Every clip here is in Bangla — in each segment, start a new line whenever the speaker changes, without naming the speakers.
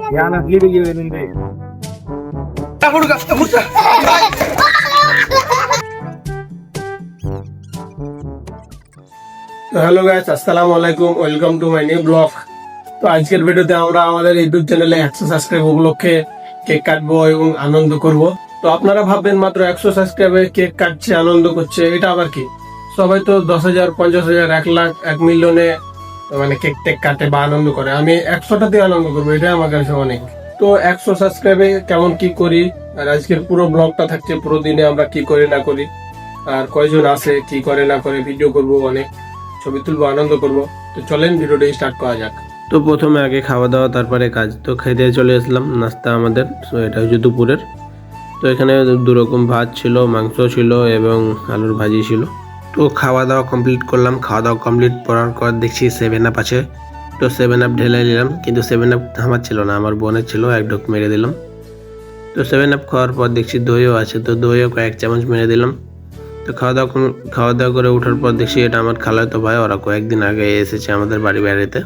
হ্যালো গাইস, আসসালামু আলাইকুম, welcome to my new blog. তো আজকের ভিডিওতে আমরা আমাদের ইউটিউব চ্যানেলে 100 সাবস্ক্রাইব উপলক্ষে কেক কাটবো এবং আনন্দ করব। তো আপনারা ভাববেন মাত্র 100 সাবস্ক্রাইবে কেক কাটছে, আনন্দ করছে, এটা আবার কি? সবাই তো 10,000, 50,000, 1 লাখ, 1 মিলিয়নে মানে কেক টেক কাটে বা আনন্দ করে। আমি 100টাতে আনন্দ করবো, এটা আমার কাছে অনেক। তো 100 সাবস্ক্রাইবে কেমন কি করি, আর আজকের পুরো ব্লগটা থাকছে পুরো দিনে আমরা কি করি না করি, আর কয়জন আসে, কি করে না করে, ভিডিও করব, অনেক ছবি তুলবো, আনন্দ করব। তো চলেন ভিডিওটা স্টার্ট করা যাক। তো প্রথমে আগে খাওয়া দাওয়া, তারপরে কাজ। তো খেতে চলে আসলাম, নাস্তা আমাদের। তো এটা হচ্ছে দুপুরের। তো এখানে 2 রকম ভাত ছিল, মাংস ছিল এবং আলুর ভাজি ছিল। তো খাওয়া দাওয়া কমপ্লিট করলাম। খাওয়া দাওয়া কমপ্লিট করার পর দেখছি 7 আপ আছে। তো 7 আপ ঢেলে নিলাম, কিন্তু 7 আপ আমার ছিল না, আমার বোনের ছিল। 1 ঢোক মেরে দিলাম। তো 7 আপ খাওয়ার পর দেখছি দইও আছে, তো দইও কয়েক চামচ মেরে দিলাম। তো খাওয়া দাওয়া করে ওঠার পর দেখছি এটা আমার খালাতো ভাই, ওরা কয়েকদিন আগে এসেছে আমাদের বাড়ি বেড়াতে।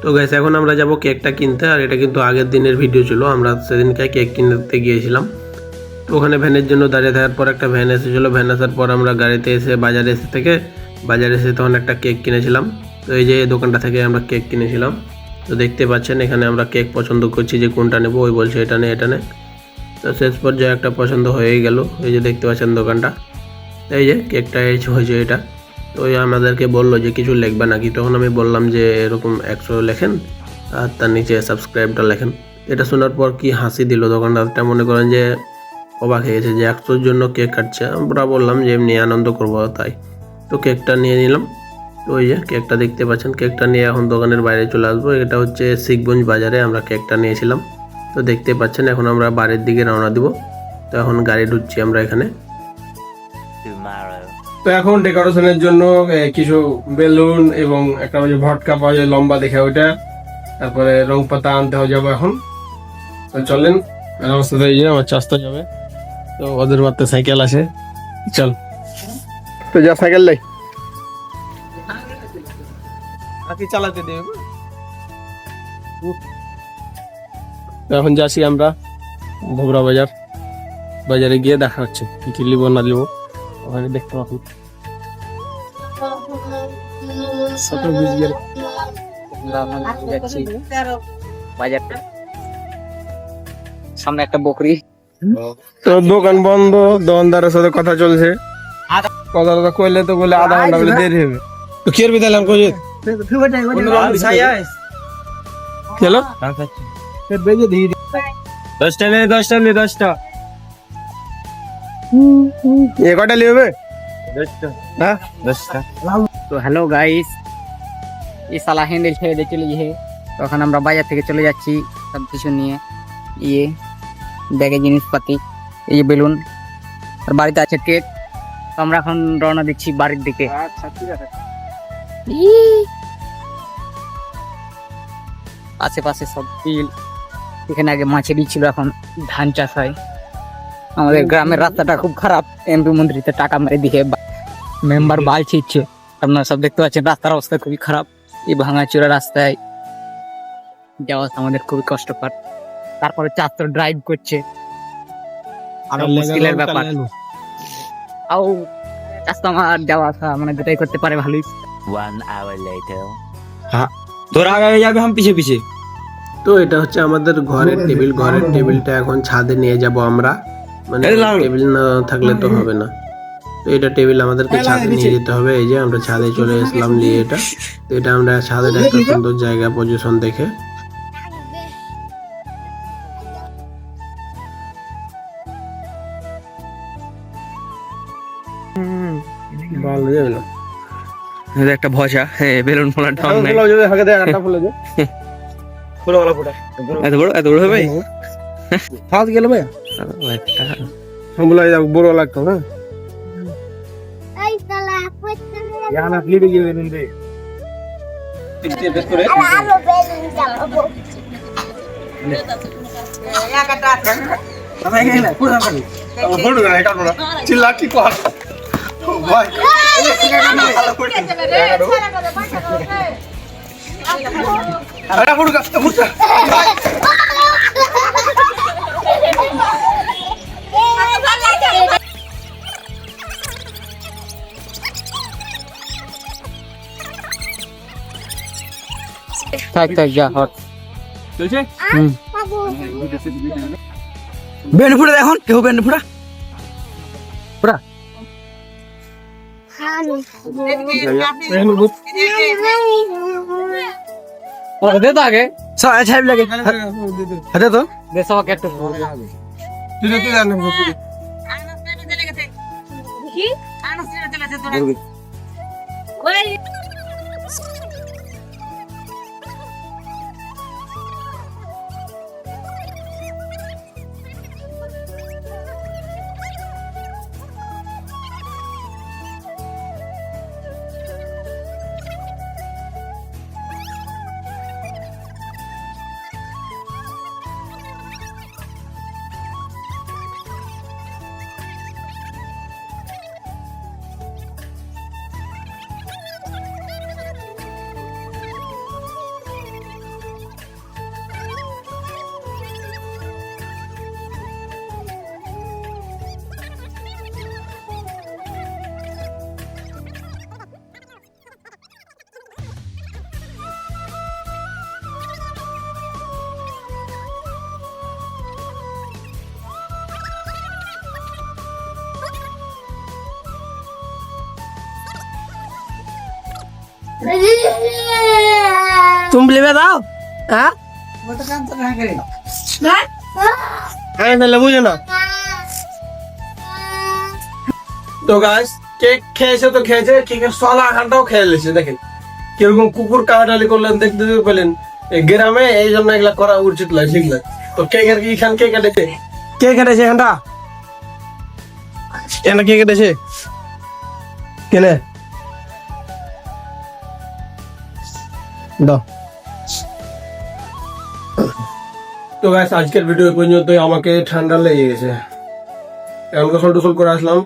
তো গাইস, এখন আমরা যাব কেকটা কিনতে। আর এটা কিন্তু আগের দিনের ভিডিও ছিল, আমরা সেদিনকে কেক কিনতে গিয়েছিলাম। তো ওখানে ভ্যানের জন্য দাঁড়িয়ে থাকার পর একটা ভ্যান এসেছিলো। ভ্যান আসার পর আমরা গাড়িতে এসে বাজারে এসে তখন একটা কেক কিনেছিলাম। তো এই যে দোকানটা থেকে আমরা কেক কিনেছিলাম। তো দেখতে পাচ্ছেন এখানে আমরা কেক পছন্দ করছি যে কোনটা নেবো, ওই বলছে এটা নে এটা নে। তো শেষ পর্যায়ে একটা পছন্দ হয়েই গেল। এই যে দেখতে পাচ্ছেন দোকানটা, এই যে কেকটা হয়েছে এটা। তো ওই আমাদেরকে বললো যে কিছু লিখবে নাকি, তখন আমি বললাম যে এরকম 100 লেখেন আর তার নিচে সাবস্ক্রাইবটা লেখেন। এটা শোনার পর কি হাসি দিল দোকানদারটা, মনে করেন যে অবাক হয়ে গেছে যে 100-র জন্য কেক কাটছে। আমরা বললাম যে এমনি আনন্দ করবো তাই। তো কেকটা নিয়ে নিলাম। তো ওই যে কেকটা দেখতে পাচ্ছেন, কেকটা নিয়ে এখন দোকানের বাইরে চলে আসবো। এটা হচ্ছে শিখগঞ্জ বাজারে আমরা কেকটা নিয়েছিলাম। তো দেখতে পাচ্ছেন এখন আমরা বাড়ির দিকে রওনা দিব। তো এখন গাড়ি ঢুকছি আমরা এখানে। তো এখন ডেকোরেশনের জন্য কিছু বেলুন এবং একটা ওই যে ভটকা পাওয়া যায় লম্বা দেখে, ওইটা, তারপরে রং পাতা আনতে হয়ে যাবো এখন। তো চলেন, আমার সাথে এই যে আমার চাস্তা যাবে। তো ওদের বাড়িতে সাইকেল আছে, চল। তো যা সাইকেল লাই চালাতে দেবে। এখন যাচ্ছি আমরা ধবরা বাজারে গিয়ে দেখা হচ্ছে কি কি লিব না লিব, ওখানে দেখতে পাবো।
সামনে একটা বকরি।
তো দোকান বন্ধ, দোকানদারের সাথে কথা চলছে। কথা কইলে তো বলে আধা ঘন্টা বলে দেরি হবে। তো কি করবি তাহলে? আমি চলো 10টা এ কটা লিবে? 10টা। হ্যাঁ 10টা।
তো হ্যালো গাইস, এই সালা হ্যান্ডেল ছেড়ে দিয়ে চলে গিয়ে তখন আমরা বাজার থেকে চলে যাচ্ছি সব কিছু নিয়ে, ব্যাগে জিনিসপাতি, এই বেলুন, আর বাড়িতে আছে কেক। তো আমরা এখন রওনা দিচ্ছি বাড়ির দিকে। আচ্ছা ঠিক আছে। আশেপাশে সব বিল, এখানে আগে মাছেরই ছিল, এখন ধান চাষ হয়। আমাদের গ্রামের রাস্তাটা খুব খারাপ, এমপি মন্ত্রীতে টাকা মেরে দিকে মেম্বার বাল ছিটছে। আপনারা সব দেখতে পাচ্ছেন রাস্তার অবস্থা খুবই খারাপ। এই ভাঙাচোরা রাস্তায় যাওয়া আমাদের খুবই কষ্টকর। তারপরে চাস্তো ড্রাইভ করছে, আরো মুশকিলের ব্যাপার। আও চাস্তো আমার যাওয়া আসা মানে দুটাই করতে পারে ভালোই।
1 hour later.
হ্যাঁ, তোরা আগে যাবে, আমি পিছে পিছে। তো এটা হচ্ছে আমাদের ঘরের টেবিল। ঘরের টেবিলটা এখন ছাদে নিয়ে যাব আমরা, মানে টেবিল না থাকলে তো হবে না। তো এটা টেবিল আমাদেরকে ছাদে নিয়ে যেতে হবে। এই যে আমরা ছাদে চলে আসলাম নিয়ে এটা। তো এটা আমরা ছাদের একটা সুন্দর জায়গা পজিশন দেখে। ভালো যাবে না
একটা ভজা বেলুন ফোলা ঢং নাই। এত বড় হবে
হাত গেল ভাই, বড় লাগতো না। চিল্লা কি কর ভাই।
থাক যা হট
চলছে
বেন ফুটা এখন কেউ বেন ফুটা ফুটা দে তো আগে ছাইব লাগে হাতে তো দে সবাই একটু तुम ले दाओ हाँ वो तो काम तो कहाँ करेगा
বুঝে না তো গাছ কেক খেয়েছে তো খেয়েছে কেকের সলা ঘন্টাও খেয়ে লেছে দেখেন কিরকম কুকুর কাটালি করলেন দেখতে পেলেন গ্রামে এই জন্য এগুলা করা উচিত নয় শিখলে তো কেকের কি এখান কে কেটেছে কে কেটেছে এখানটা এখানে কে কেটেছে কেনে দাও তো গাইস আজকের ভিডিও পর্যন্ত আমাকে ঠান্ডা লেগে গেছে এখন গোসল টোসল করে আসলাম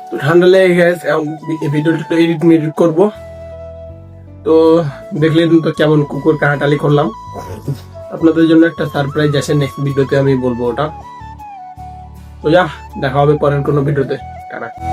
তো ঠান্ডা লেগে গেছে এখন ভিডিওটা এডিট করবো তো দেখলেন তো কেমন কুকুর কাটালি করলাম আপনাদের জন্য একটা সারপ্রাইজ আছে নেক্সট ভিডিওতে আমি বলবো ওটা তো যা দেখা হবে পরের কোনো ভিডিওতে টাটা